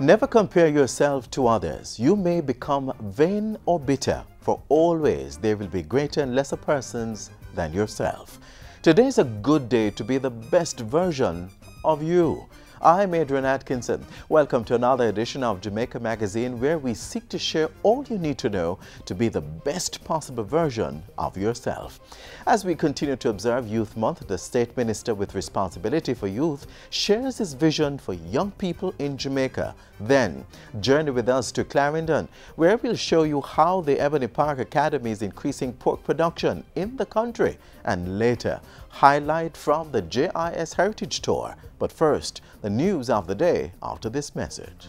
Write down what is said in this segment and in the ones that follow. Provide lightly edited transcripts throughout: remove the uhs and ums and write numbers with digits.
Never compare yourself to others. You may become vain or bitter, for always there will be greater and lesser persons than yourself. Today is a good day to be the best version of you. I'm Adrian Atkinson. Welcome to another edition of Jamaica Magazine, where we seek to share all you need to know to be the best possible version of yourself. As we continue to observe Youth Month, the State Minister with responsibility for youth shares his vision for young people in Jamaica. Then, journey with us to Clarendon, where we'll show you how the Ebony Park Academy is increasing pork production in the country. And later, highlight from the JIS Heritage Tour. But first, the news of the day after this message.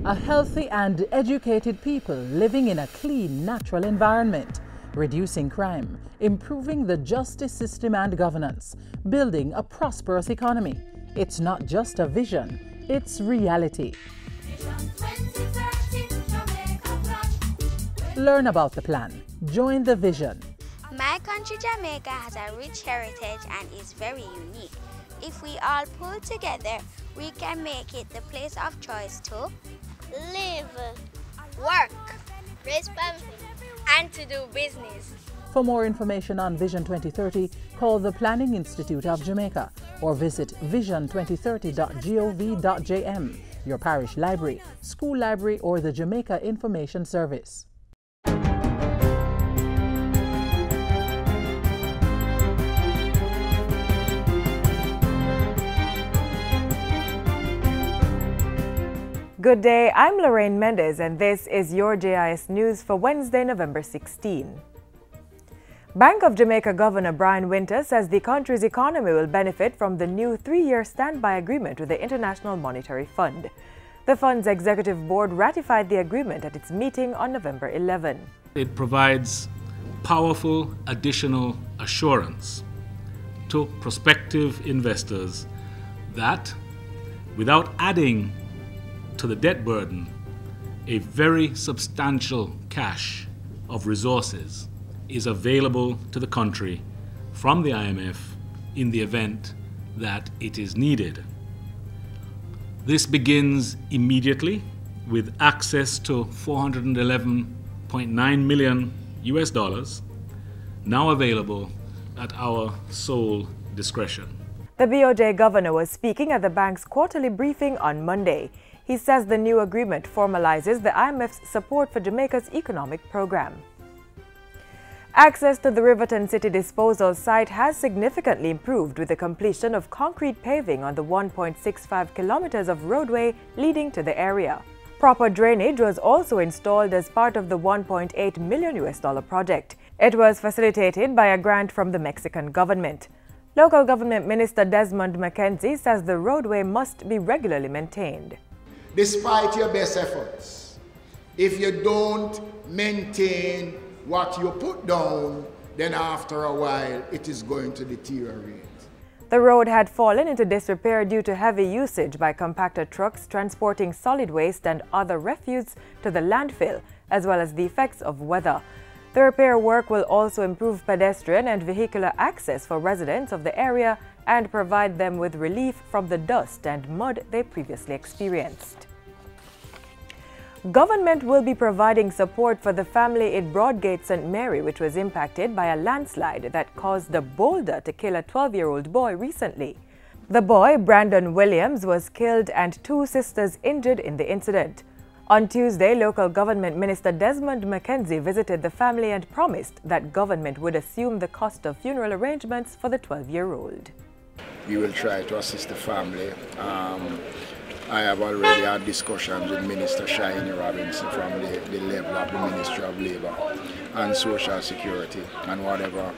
A healthy and educated people living in a clean, natural environment, reducing crime, improving the justice system and governance, building a prosperous economy. It's not just a vision, it's reality. Learn about the plan. Join the vision. My country, Jamaica, has a rich heritage and is very unique. If we all pull together, we can make it the place of choice to live, work, raise family, and to do business. For more information on Vision 2030, call the Planning Institute of Jamaica or visit vision2030.gov.jm, your parish library, school library, or the Jamaica Information Service. Good day, I'm Lorraine Mendez and this is your JIS News for Wednesday, November 16. Bank of Jamaica Governor Brian Winter says the country's economy will benefit from the new 3-year standby agreement with the International Monetary Fund. The fund's executive board ratified the agreement at its meeting on November 11. It provides powerful additional assurance to prospective investors that, without adding to the debt burden, a very substantial cache of resources is available to the country from the IMF in the event that it is needed. This begins immediately with access to $411.9 million now available at our sole discretion. The BOJ governor was speaking at the bank's quarterly briefing on Monday. He says the new agreement formalizes the IMF's support for Jamaica's economic program. Access to the Riverton City disposal site has significantly improved with the completion of concrete paving on the 1.65 kilometers of roadway leading to the area. Proper drainage was also installed as part of the $1.8 million project. It was facilitated by a grant from the Mexican government. Local Government Minister Desmond McKenzie says the roadway must be regularly maintained. Despite your best efforts, if you don't maintain what you put down, then after a while it is going to deteriorate. The road had fallen into disrepair due to heavy usage by compactor trucks transporting solid waste and other refuse to the landfill, as well as the effects of weather. The repair work will also improve pedestrian and vehicular access for residents of the area and provide them with relief from the dust and mud they previously experienced. Government will be providing support for the family in Broadgate, St. Mary, which was impacted by a landslide that caused a boulder to kill a 12-year-old boy recently. The boy, Brandon Williams, was killed and 2 sisters injured in the incident. On Tuesday, local government minister Desmond McKenzie visited the family and promised that government would assume the cost of funeral arrangements for the 12-year-old. We will try to assist the family. I have already had discussions with Minister Shiny Robinson from the level of the Ministry of Labour and Social Security, and whatever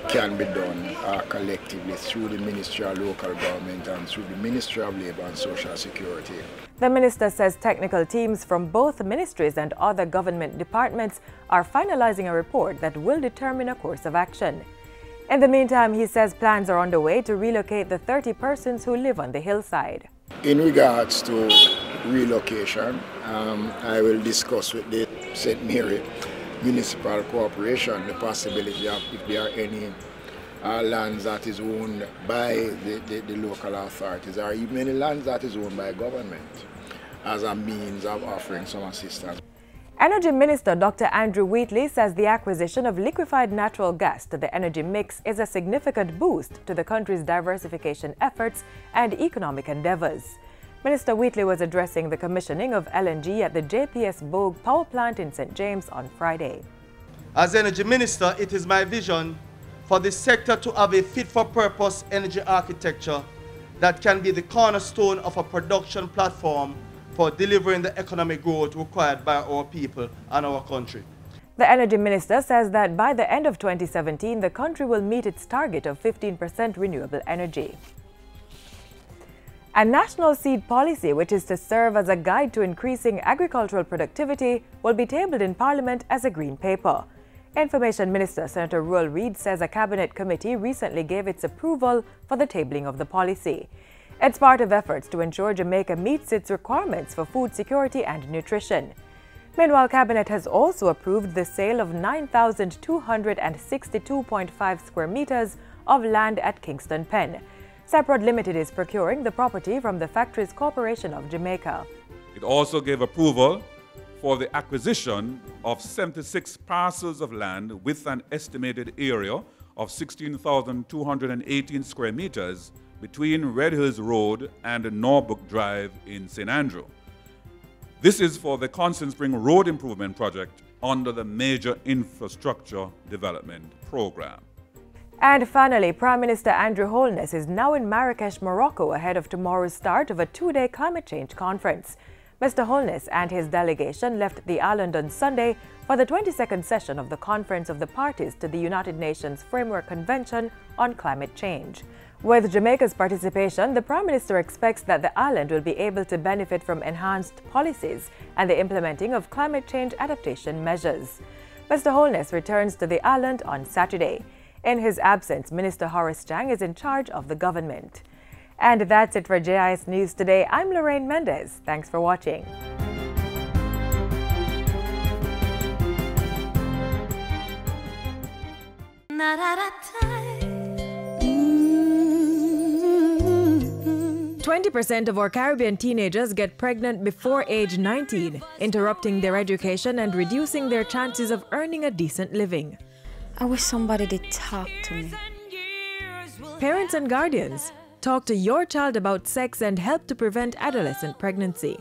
can be done collectively through the Ministry of Local Government and through the Ministry of Labour and Social Security. The minister says technical teams from both ministries and other government departments are finalizing a report that will determine a course of action. In the meantime, he says plans are underway to relocate the 30 persons who live on the hillside. In regards to relocation, I will discuss with the St. Mary municipal cooperation, the possibility of if there are any lands that is owned by the local authorities, or even any lands that is owned by government, as a means of offering some assistance. Energy Minister Dr. Andrew Wheatley says the acquisition of liquefied natural gas to the energy mix is a significant boost to the country's diversification efforts and economic endeavors. Minister Wheatley was addressing the commissioning of LNG at the JPS Bogue power plant in St. James on Friday. As Energy Minister, it is my vision for the sector to have a fit-for-purpose energy architecture that can be the cornerstone of a production platform for delivering the economic growth required by our people and our country. The Energy Minister says that by the end of 2017, the country will meet its target of 15% renewable energy. A national seed policy, which is to serve as a guide to increasing agricultural productivity, will be tabled in Parliament as a green paper. Information Minister Senator Ruel Reid says a cabinet committee recently gave its approval for the tabling of the policy. It's part of efforts to ensure Jamaica meets its requirements for food security and nutrition. Meanwhile, Cabinet has also approved the sale of 9,262.5 square meters of land at Kingston Pen. Seprod Limited is procuring the property from the Factories Corporation of Jamaica. It also gave approval for the acquisition of 76 parcels of land with an estimated area of 16,218 square meters between Red Hills Road and Norbrook Drive in St. Andrew. This is for the Constant Spring Road Improvement Project under the Major Infrastructure Development Program. And finally, Prime Minister Andrew Holness is now in Marrakesh, Morocco, ahead of tomorrow's start of a two-day climate change conference. Mr. Holness and his delegation left the island on Sunday for the 22nd session of the Conference of the Parties to the United Nations Framework Convention on Climate Change. With Jamaica's participation, the Prime Minister expects that the island will be able to benefit from enhanced policies and the implementing of climate change adaptation measures. Mr. Holness returns to the island on Saturday. In his absence, Minister Horace Chang is in charge of the government. And that's it for JIS News Today. I'm Lorraine Mendez. Thanks for watching. Not at a time. 20% of our Caribbean teenagers get pregnant before age 19, interrupting their education and reducing their chances of earning a decent living. I wish somebody did talk to me. Parents and guardians, talk to your child about sex and help to prevent adolescent pregnancy.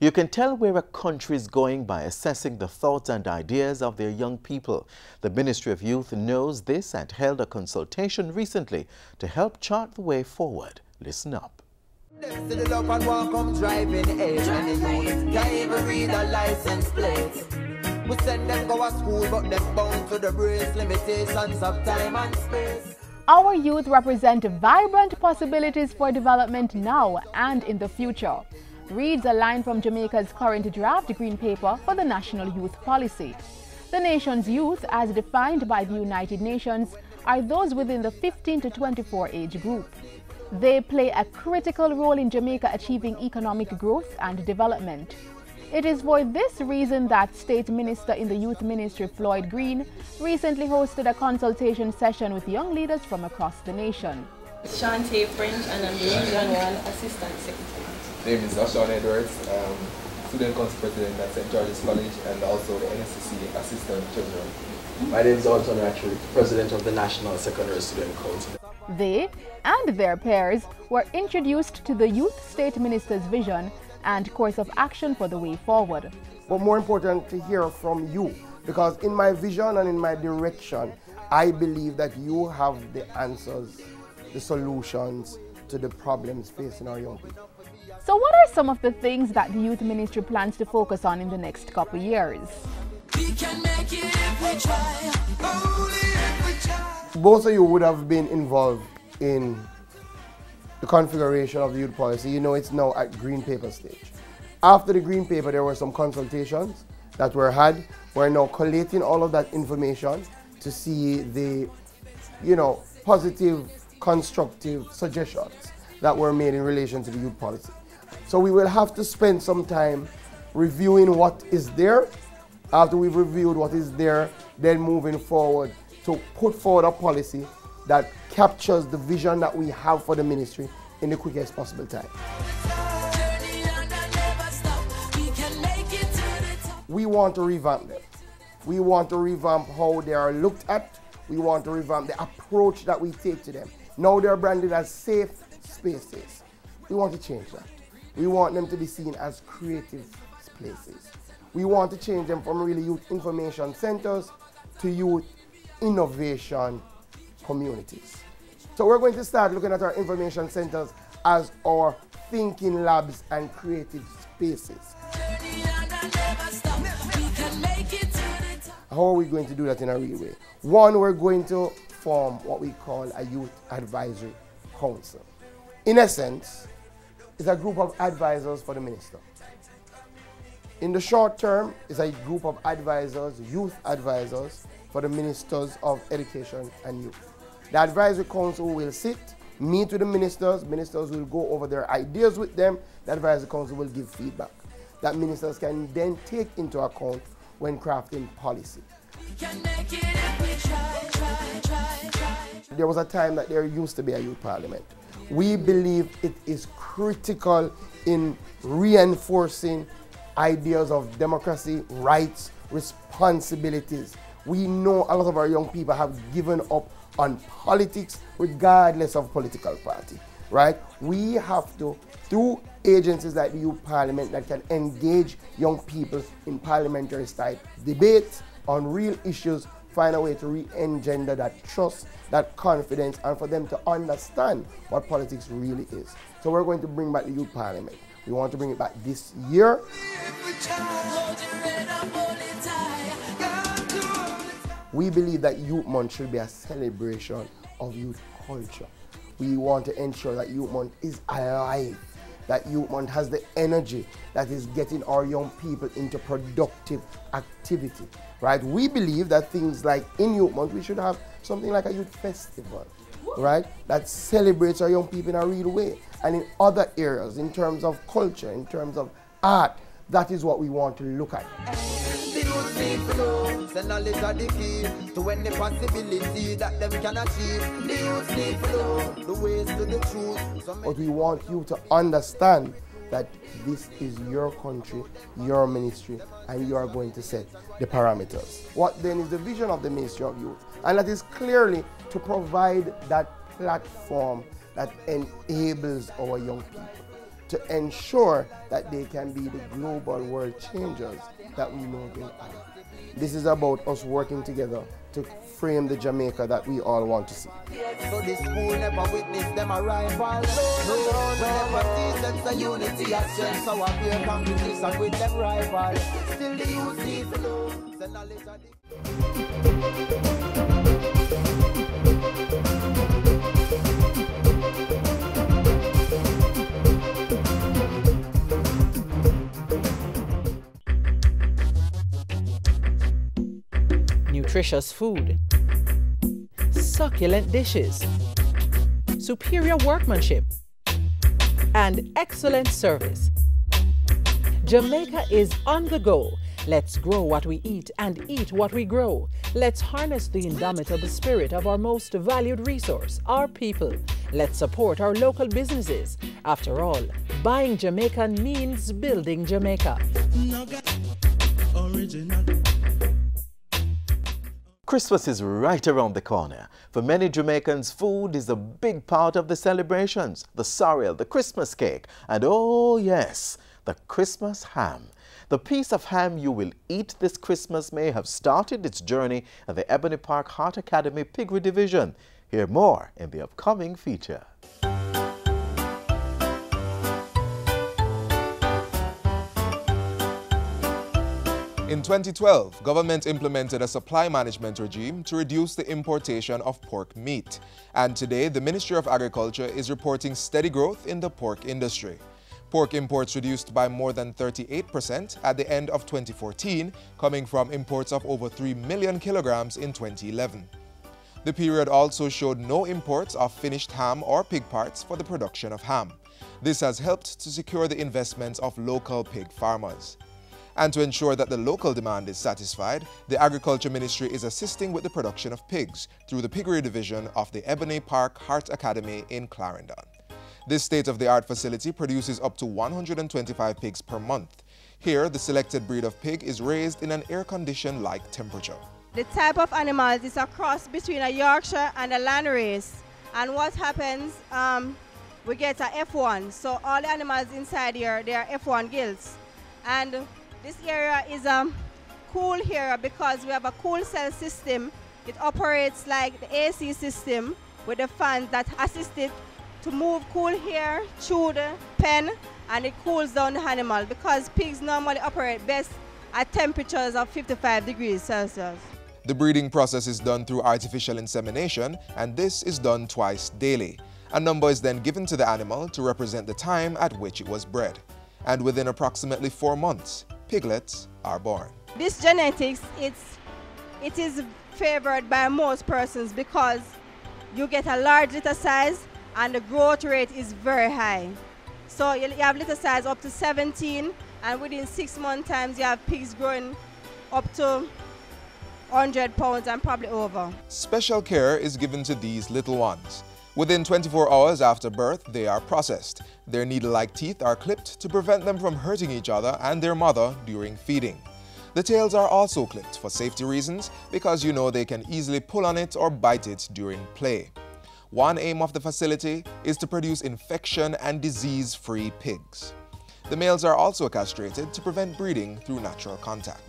You can tell where a country is going by assessing the thoughts and ideas of their young people. The Ministry of Youth knows this and held a consultation recently to help chart the way forward. Listen up. Them sit up and walk come driving age and the youth can't even read a license plate. We send them go to school but them bound to the brace limitations of time and space. Our youth represent vibrant possibilities for development now and in the future, reads a line from Jamaica's current draft green paper for the National Youth Policy. The nation's youth, as defined by the United Nations, are those within the 15 to 24 age group. They play a critical role in Jamaica achieving economic growth and development. It is for this reason that State Minister in the Youth Ministry, Floyd Green, recently hosted a consultation session with young leaders from across the nation. Shante French, and I'm the Region 1 Assistant Secretary. My name is Sean Edwards, Student Council President at St. George's College and also the NSCC Assistant Treasurer. My name is Alton Ratchery, President of the National Secondary Student Council. They and their peers were introduced to the Youth State Minister's vision and course of action for the way forward. But more important to hear from you, because in my vision and in my direction, I believe that you have the answers, the solutions to the problems facing our young people. So what are some of the things that the Youth Ministry plans to focus on in the next couple of years? We can make it if we try. Only if we try. Both of you would have been involved in the configuration of the youth policy. You know it's now at green paper stage. After the green paper, there were some consultations that were had. We're now collating all of that information to see the, positive, constructive suggestions that were made in relation to the youth policy. So we will have to spend some time reviewing what is there. After we've reviewed what is there, then moving forward to put forward a policy that captures the vision that we have for the ministry in the quickest possible time. We want to revamp them. We want to revamp how they are looked at. We want to revamp the approach that we take to them. Now they're branded as safe spaces. We want to change that. We want them to be seen as creative places. We want to change them from really youth information centers to youth innovation communities. So we're going to start looking at our information centers as our thinking labs and creative spaces. How are we going to do that in a real way? One, we're going to form what we call a youth advisory council. In essence, it's a group of advisors for the minister. In the short term, it's a group of advisors, youth advisors, for the ministers of education and youth. The advisory council will sit, meet with the ministers will go over their ideas with them, the advisory council will give feedback that ministers can then take into account when crafting policy. There was a time that there used to be a youth parliament. We believe it is critical in reinforcing ideas of democracy, rights, responsibilities. We know a lot of our young people have given up on politics regardless of political party, right? We have to, through agencies like the Youth Parliament that can engage young people in parliamentary style debates on real issues, find a way to re-engender that trust, that confidence, and for them to understand what politics really is. So we're going to bring back the Youth Parliament. We want to bring it back this year. We believe that Youth Month should be a celebration of youth culture. We want to ensure that Youth Month is alive, that Youth Month has the energy that is getting our young people into productive activity, right? We believe that things like in Youth Month, we should have something like a youth festival, right? That celebrates our young people in a real way. And in other areas, in terms of culture, in terms of art, that is what we want to look at. The youth need to know, say knowledge are the key to any possibility that them can achieve. The youth need to know the ways to the truth. But we want you to understand that this is your country, your ministry, and you are going to set the parameters. What then is the vision of the Ministry of Youth? And that is clearly to provide that platform that enables our young people to ensure that they can be the global world changers that we know they are. This is about us working together to frame the Jamaica that we all want to see. So the school never witnessed them arrival. Whenever see sense of unity and strength, so I fear competition with them rival. Still the youth need to know. The knowledge of the nutritious food, succulent dishes, superior workmanship, and excellent service. Jamaica is on the go. Let's grow what we eat and eat what we grow. Let's harness the indomitable spirit of our most valued resource, our people. Let's support our local businesses. After all, buying Jamaican means building Jamaica. Christmas is right around the corner. For many Jamaicans, food is a big part of the celebrations. The sorrel, the Christmas cake, and oh yes, the Christmas ham. The piece of ham you will eat this Christmas may have started its journey at the Ebony Park Heart Academy Piggery Division. Hear more in the upcoming feature. In 2012, government implemented a supply management regime to reduce the importation of pork meat. And today, the Ministry of Agriculture is reporting steady growth in the pork industry. Pork imports reduced by more than 38% at the end of 2014, coming from imports of over 3 million kilograms in 2011. The period also showed no imports of finished ham or pig parts for the production of ham. This has helped to secure the investments of local pig farmers. And to ensure that the local demand is satisfied, the Agriculture Ministry is assisting with the production of pigs through the piggery division of the Ebony Park Heart Academy in Clarendon. This state-of-the-art facility produces up to 125 pigs per month. Here, the selected breed of pig is raised in an air-conditioned like temperature. The type of animals is a cross between a Yorkshire and a Landrace. And what happens, we get a F1. So all the animals inside here, they are F1 gills. And this area is a cool area because we have a cool cell system. It operates like the AC system with the fans that assist it to move cool air through the pen, and it cools down the animal because pigs normally operate best at temperatures of 55 degrees Celsius. The breeding process is done through artificial insemination, and this is done twice daily. A number is then given to the animal to represent the time at which it was bred. And within approximately 4 months, piglets are born. This genetics, it is favored by most persons because you get a large litter size and the growth rate is very high. So you have litter size up to 17, and within 6 months times you have pigs growing up to 100 pounds and probably over. Special care is given to these little ones. Within 24 hours after birth, they are processed. Their needle-like teeth are clipped to prevent them from hurting each other and their mother during feeding. The tails are also clipped for safety reasons because you know they can easily pull on it or bite it during play. One aim of the facility is to produce infection and disease-free pigs. The males are also castrated to prevent breeding through natural contact.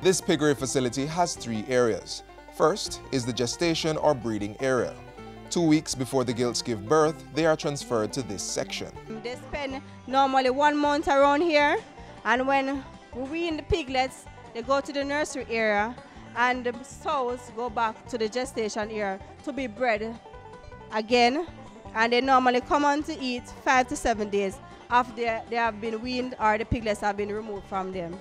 This piggery facility has 3 areas. First is the gestation or breeding area. 2 weeks before the gilts give birth, they are transferred to this section. They spend normally 1 month around here, and when we wean the piglets, they go to the nursery area, and the sows go back to the gestation area to be bred again, and they normally come on to eat 5 to 7 days after they have been weaned or the piglets have been removed from them.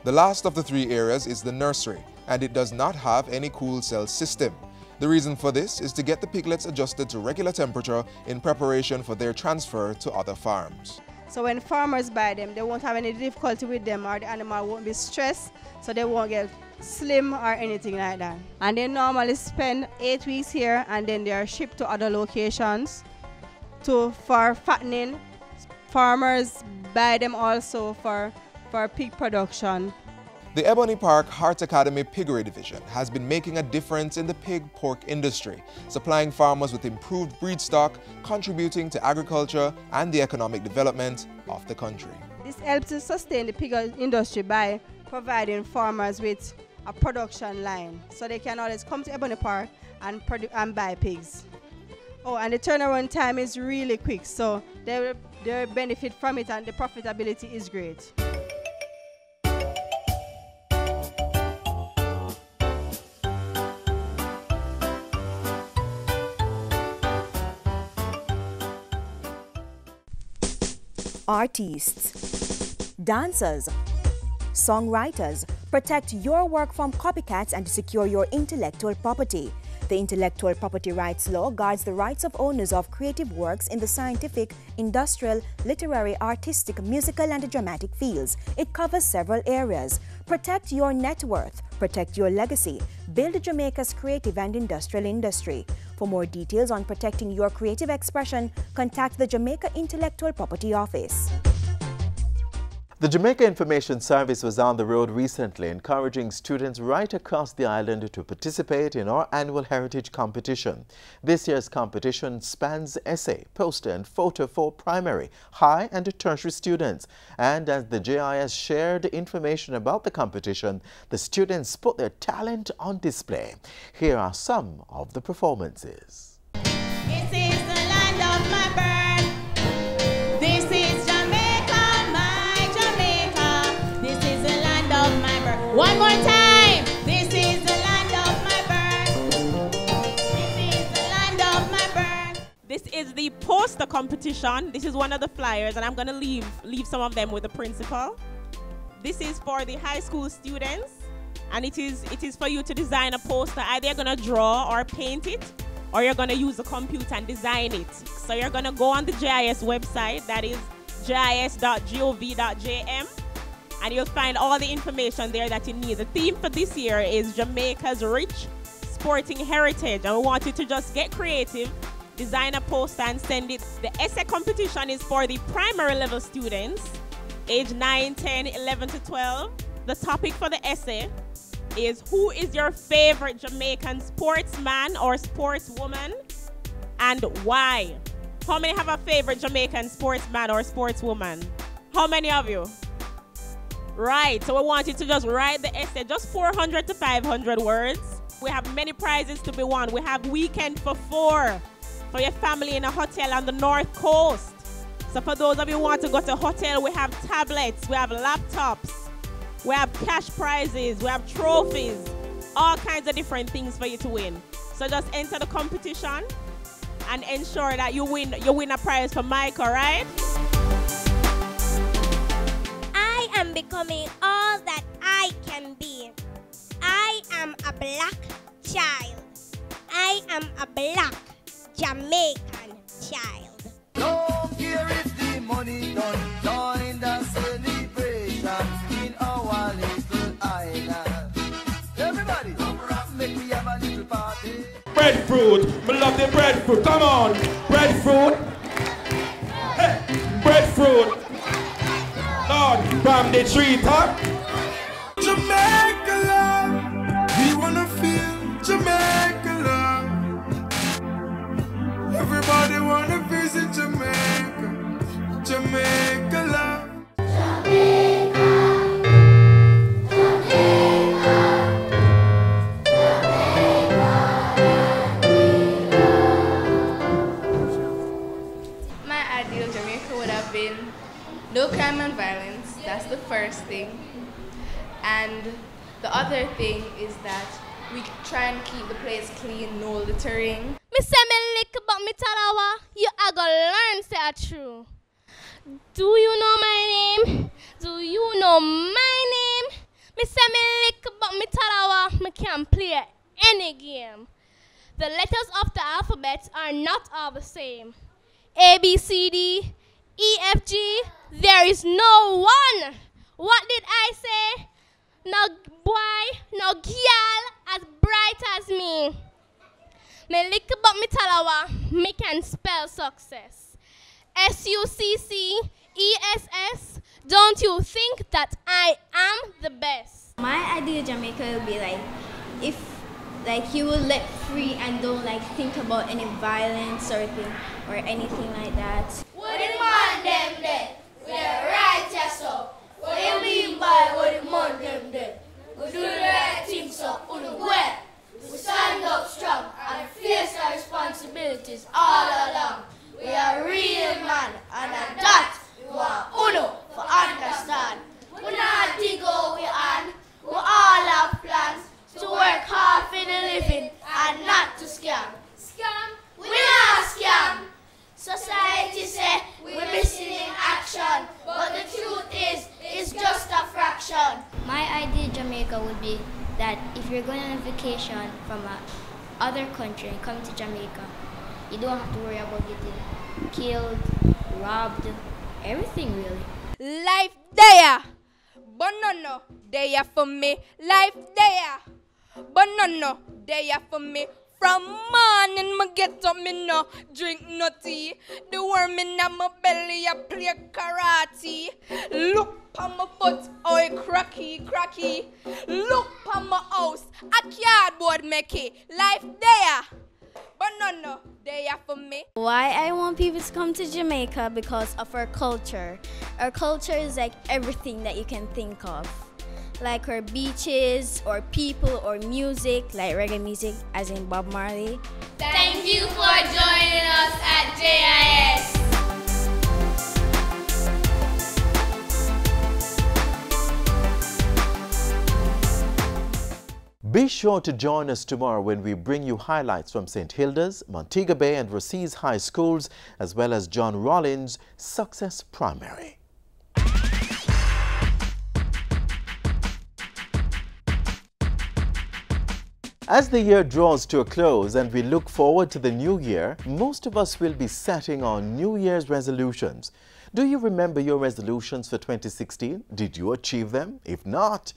The last of the 3 areas is the nursery, and it does not have any cool cell system. The reason for this is to get the piglets adjusted to regular temperature in preparation for their transfer to other farms. So when farmers buy them, they won't have any difficulty with them, or the animal won't be stressed, so they won't get slim or anything like that. And they normally spend 8 weeks here, and then they are shipped to other locations for fattening. Farmers buy them also for pig production. The Ebony Park Heart Academy Piggery Division has been making a difference in the pig pork industry, supplying farmers with improved breed stock, contributing to agriculture and the economic development of the country. This helps to sustain the pig industry by providing farmers with a production line, so they can always come to Ebony Park and buy pigs. Oh, and the turnaround time is really quick, so they will benefit from it, and the profitability is great. Artists, dancers, songwriters, protect your work from copycats and secure your intellectual property. The Intellectual Property Rights Law guards the rights of owners of creative works in the scientific, industrial, literary, artistic, musical, and dramatic fields. It covers several areas. Protect your net worth, protect your legacy, build Jamaica's creative and industrial industry. For more details on protecting your creative expression, contact the Jamaica Intellectual Property Office. The Jamaica Information Service was on the road recently, encouraging students right across the island to participate in our annual heritage competition. This year's competition spans essay, poster and photo for primary, high and tertiary students. And as the JIS shared information about the competition, the students put their talent on display. Here are some of the performances. This is the land of my birth. This is Jamaica, my Jamaica. This is the land of my birth. One more time. This is the land of my birth. This is the land of my birth. This is the poster competition. This is one of the flyers, and I'm going to leave some of them with the principal. This is for the high school students, And it is for you to design a poster. Either you're going to draw or paint it, or you're going to use a computer and design it. So you're going to go on the JIS website, that is jis.gov.jm, and you'll find all the information there that you need. The theme for this year is Jamaica's rich sporting heritage, and we want you to just get creative, design a poster and send it. The essay competition is for the primary level students, age 9, 10, 11 to 12. The topic for the essay is, who is your favorite Jamaican sportsman or sportswoman and why? How many have a favorite Jamaican sportsman or sportswoman? How many of you? Right, so we want you to just write the essay, just 400 to 500 words. We have many prizes to be won. We have weekend for 4 for your family in a hotel on the North Coast. So for those of you who want to go to a hotel, we have tablets, we have laptops, we have cash prizes, we have trophies, all kinds of different things for you to win. So just enter the competition and ensure that you win a prize for Mike, all right? I am becoming all that I can be. I am a black child. I am a black Jamaican child. Don't care if the money don't join the celebration in our little island. Everybody, make me have a little party. Breadfruit, we love the breadfruit. Come on, breadfruit. Hey, breadfruit. Lord, from the treetop. Jamaica love, we wanna feel Jamaica love. Everybody wanna visit Jamaica, Jamaica love. Jamaica, My ideal Jamaica would have been no crime and violence. That's the first thing. And the other thing is that we try and keep the place clean, no littering. Me say me lick but me talawa, you a go learn say a true. Do you know my name? Do you know my name? Me say me lick but me talawa, me can play any game. The letters of the alphabet are not all the same. A, B, C, D, E, F, G, there is no one. What did I say? No boy, no girl as bright as me. Me lick but me talawa, me can spell success. S-U-C-C-E-S-S, don't you think that I am the best? My ideal Jamaica will be like, if like you will let free and don't like think about any violence or anything like that. What the man them dead? We the righteous up. What do you mean by what the man them dead? We do the right things up on the way. We stand up strong and face our responsibilities all along. We are real man and that we want uno for understand. We not dig out we hand. We all have plans to work hard for the living and not to scam. Scam? We not scam. Society say we're missing in action, but the truth is, it's just a fraction. My ideal Jamaica would be that if you're going on a vacation from other country and come to Jamaica, you don't have to worry about getting killed, robbed, everything really. Life there, but no, there for me. Life there, but no, there for me. From morning, me get up, me no drink no tea. The worm in my belly, I play karate. Look on my foot, oh, it cracky. Look on my house, a cardboard make it. Life there, but no, there for me. Why I want people to come to Jamaica? Because of our culture. Our culture is like everything that you can think of. Like our beaches, or people, or music, like reggae music, as in Bob Marley. Thank you for joining us at JIS. Be sure to join us tomorrow when we bring you highlights from St. Hilda's, Montego Bay and Rossies High Schools, as well as John Rollins' Success Primary. As the year draws to a close and we look forward to the new year, most of us will be setting on New Year's resolutions. Do you remember your resolutions for 2016? Did you achieve them? If not,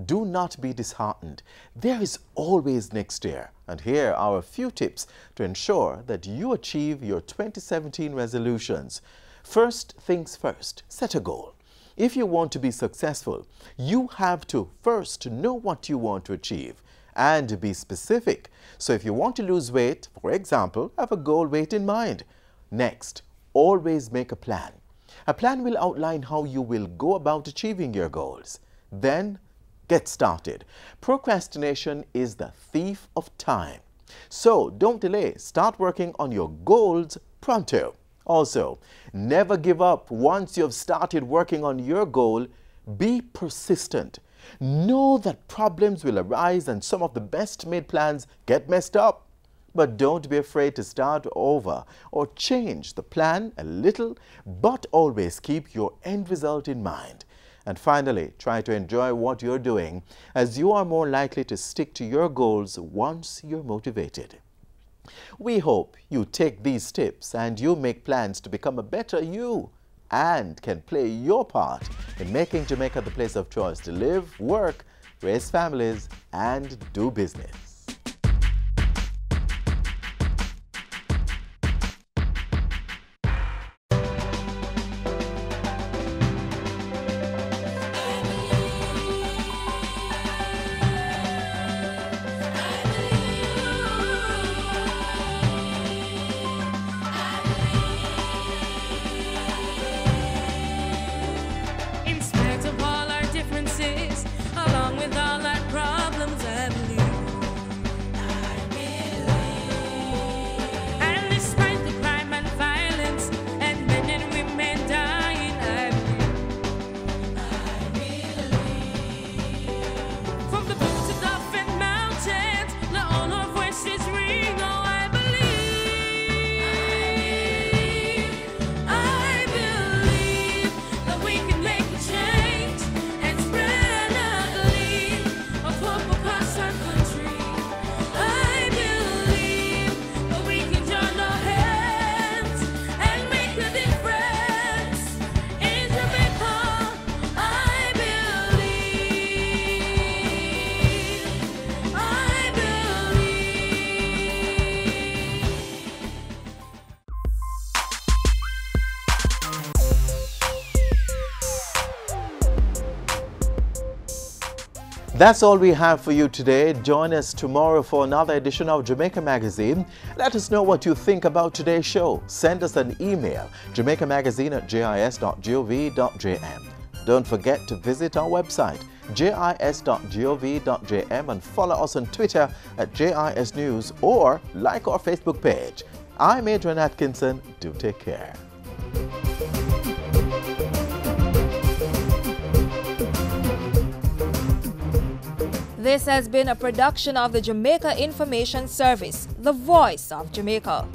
do not be disheartened. There is always next year. And here are a few tips to ensure that you achieve your 2017 resolutions. First things first, set a goal. If you want to be successful, you have to first know what you want to achieve and be specific. So if you want to lose weight, for example, have a goal weight in mind. Next, always make a plan. A plan will outline how you will go about achieving your goals. Then, get started. Procrastination is the thief of time. So don't delay. Start working on your goals pronto. Also, never give up once you have started working on your goal. Be persistent. Know that problems will arise and some of the best made plans get messed up. But don't be afraid to start over or change the plan a little, but always keep your end result in mind. And finally, try to enjoy what you're doing, as you are more likely to stick to your goals once you're motivated. We hope you take these tips and you make plans to become a better you and can play your part in making Jamaica the place of choice to live, work, raise families, and do business. That's all we have for you today. Join us tomorrow for another edition of Jamaica Magazine. Let us know what you think about today's show. Send us an email, jamaicamagazine@jis.gov.jm. Don't forget to visit our website, jis.gov.jm, and follow us on Twitter @JIS News or like our Facebook page. I'm Adrian Atkinson. Do take care. This has been a production of the Jamaica Information Service, the voice of Jamaica.